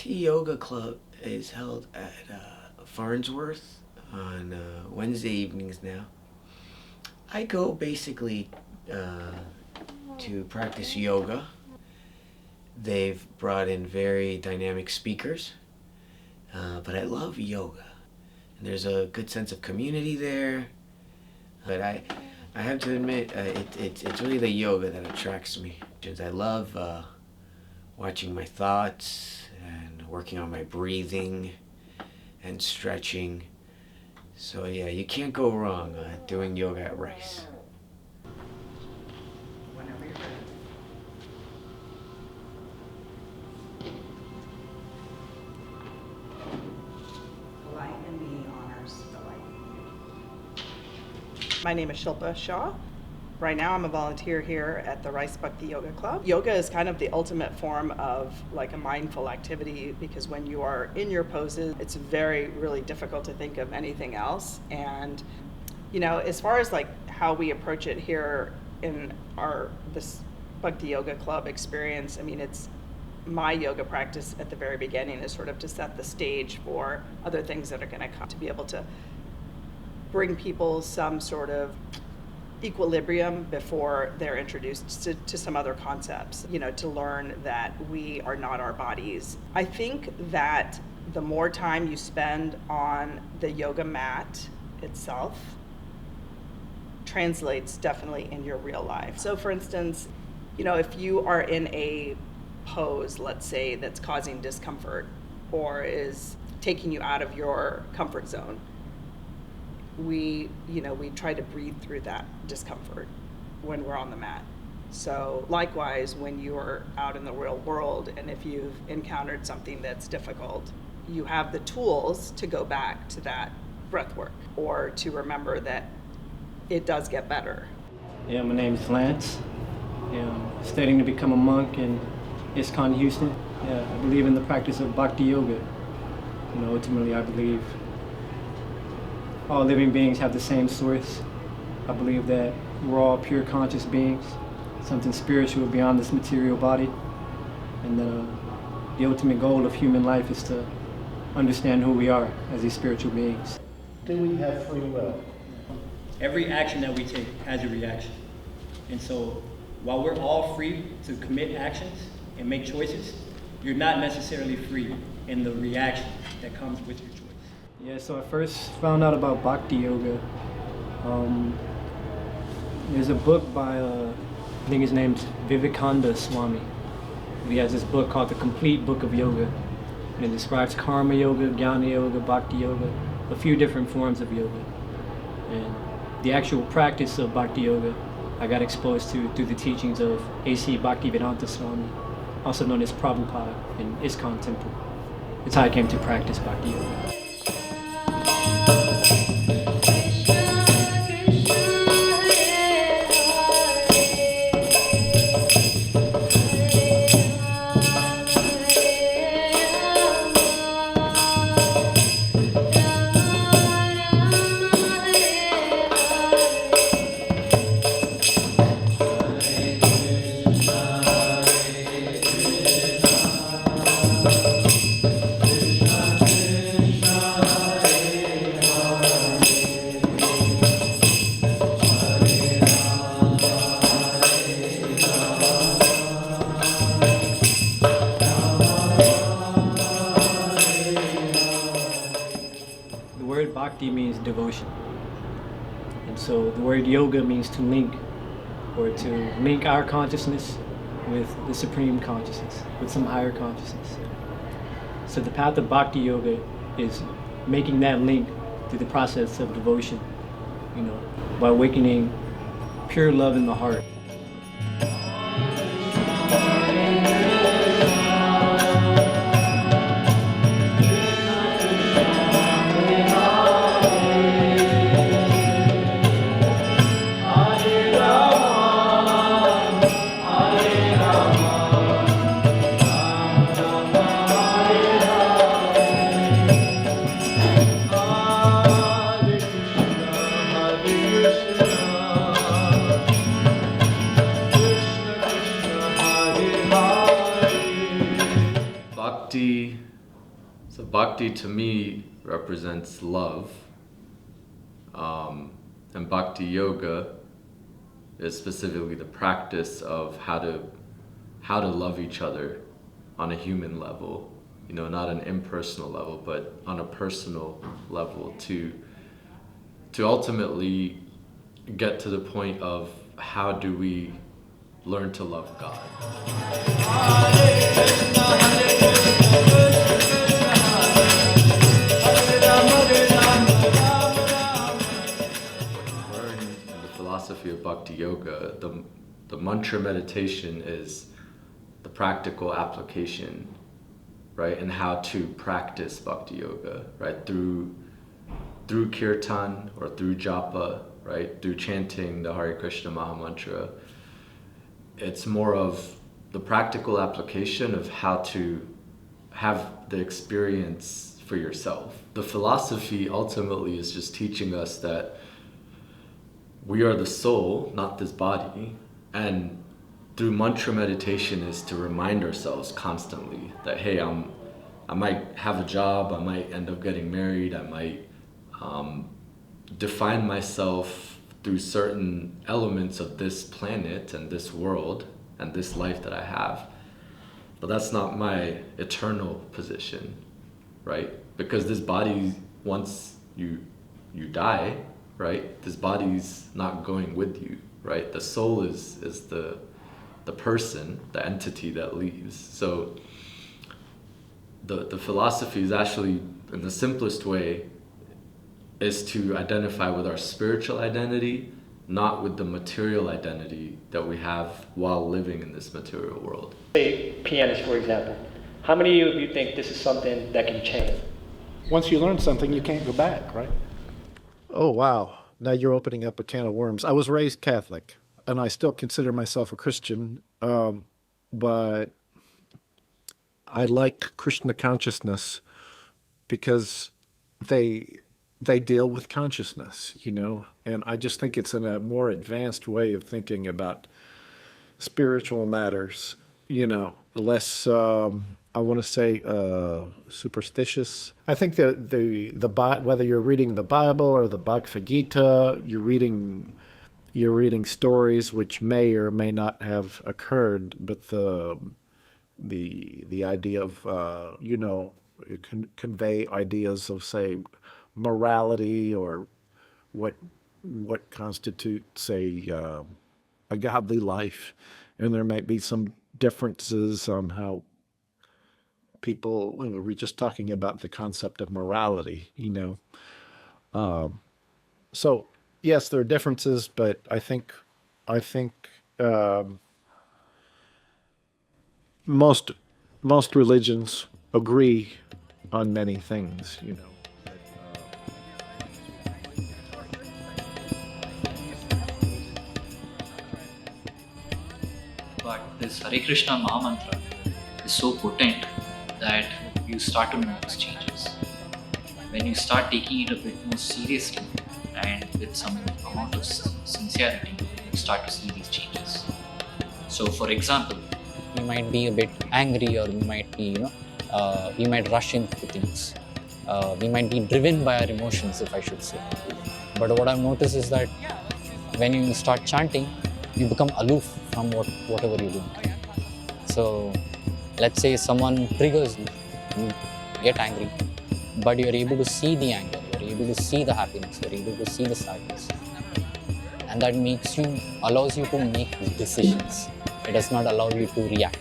Bhakti Yoga Club is held at Farnsworth on Wednesday evenings now. I go basically to practice yoga. They've brought in very dynamic speakers, but I love yoga. And there's a good sense of community there. But I have to admit, it's really the yoga that attracts me. I love watching my thoughts and working on my breathing and stretching. So yeah, you can't go wrong doing yoga at Rice. Whenever you're ready. The light in me honors the light in you. My name is Shilpa Shah. Right now I'm a volunteer here at the Rice Bhakti Yoga Club. Yoga is kind of the ultimate form of like a mindful activity, because when you are in your poses, it's really difficult to think of anything else. And you know, as far as like how we approach it here in this Bhakti Yoga Club experience, I mean, it's my yoga practice at the very beginning is sort of to set the stage for other things that are going to come, to be able to bring people some sort of equilibrium before they're introduced to some other concepts, you know, to learn that we are not our bodies. I think that the more time you spend on the yoga mat itself translates definitely in your real life. So for instance, you know, if you are in a pose, let's say, that's causing discomfort or is taking you out of your comfort zone, we try to breathe through that discomfort when we're on the mat. So likewise, when you're out in the real world and if you've encountered something that's difficult, you have the tools to go back to that breath work or to remember that it does get better. Yeah, my name is Lance. Yeah, I'm studying to become a monk in ISKCON Houston. Yeah, I believe in the practice of Bhakti Yoga. You know, ultimately I believe all living beings have the same source. I believe that we're all pure conscious beings, something spiritual beyond this material body. And the ultimate goal of human life is to understand who we are as these spiritual beings. Do we have free will? Every action that we take has a reaction. And so while we're all free to commit actions and make choices, you're not necessarily free in the reaction that comes with your choice. Yeah, so I first found out about Bhakti Yoga. There's a book by, I think his name's Vivekananda Swami. He has this book called The Complete Book of Yoga. And it describes Karma Yoga, Jnana Yoga, Bhakti Yoga, a few different forms of yoga. And the actual practice of Bhakti Yoga, I got exposed to through the teachings of A.C. Bhaktivedanta Swami, also known as Prabhupada in ISKCON Temple. It's how I came to practice Bhakti Yoga. Bhakti means devotion. And so the word yoga means to link, or to link our consciousness with the supreme consciousness, with some higher consciousness. So the path of Bhakti Yoga is making that link through the process of devotion, you know, by awakening pure love in the heart. Bhakti So Bhakti to me represents love, and Bhakti Yoga is specifically the practice of how to love each other on a human level, not an impersonal level, but on a personal level, to ultimately get to the point of how do we learn to love God. Learn in the philosophy of Bhakti Yoga, the mantra meditation is the practical application, right? And how to practice Bhakti Yoga, right? Through kirtan or through japa, right? Through chanting the Hare Krishna Maha Mantra. It's more of the practical application of how to have the experience for yourself. The philosophy ultimately is just teaching us that we are the soul, not this body, and through mantra meditation is to remind ourselves constantly that, hey, I might have a job, I might end up getting married, I might define myself through certain elements of this planet and this world and this life that I have. But that's not my eternal position, right? Because this body, once you die, right? This body's not going with you, right? The soul is the person, the entity that leaves. So the philosophy is actually, in the simplest way, is to identify with our spiritual identity, not with the material identity that we have while living in this material world. Say, pianist, for example. How many of you think this is something that can change? Once you learn something, you can't go back, right? Oh, wow. Now you're opening up a can of worms. I was raised Catholic, and I still consider myself a Christian, but I like Krishna consciousness because they deal with consciousness, and I just think it's in a more advanced way of thinking about spiritual matters, less, I want to say, superstitious. I think that whether you're reading the Bible or the Bhagavad Gita, you're reading stories which may or may not have occurred, but the idea of convey ideas of, say, morality or what constitutes a godly life, and there might be some differences on how people. We're just talking about the concept of morality, So yes, there are differences, but I think most religions agree on many things, But this Hare Krishna Maha Mantra is so potent that you start to notice changes. When you start taking it a bit more seriously and with some amount of sincerity, you start to see these changes. So, for example, we might be a bit angry, or we might be, we might rush into things. We might be driven by our emotions, if I should say. But what I've noticed is that when you start chanting, you become aloof from whatever you're doing. So, let's say someone triggers you, you get angry, but you're able to see the anger, you're able to see the happiness, you're able to see the sadness. And that allows you to make decisions. It does not allow you to react.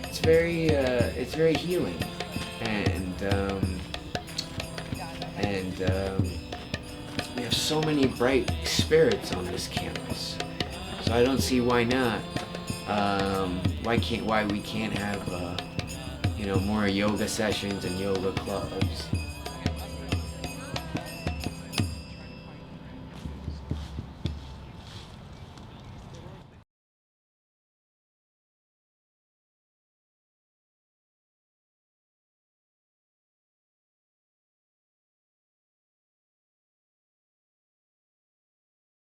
It's very healing, and we have so many bright spirits on this campus, so I don't see why not. Why we can't have more yoga sessions and yoga clubs.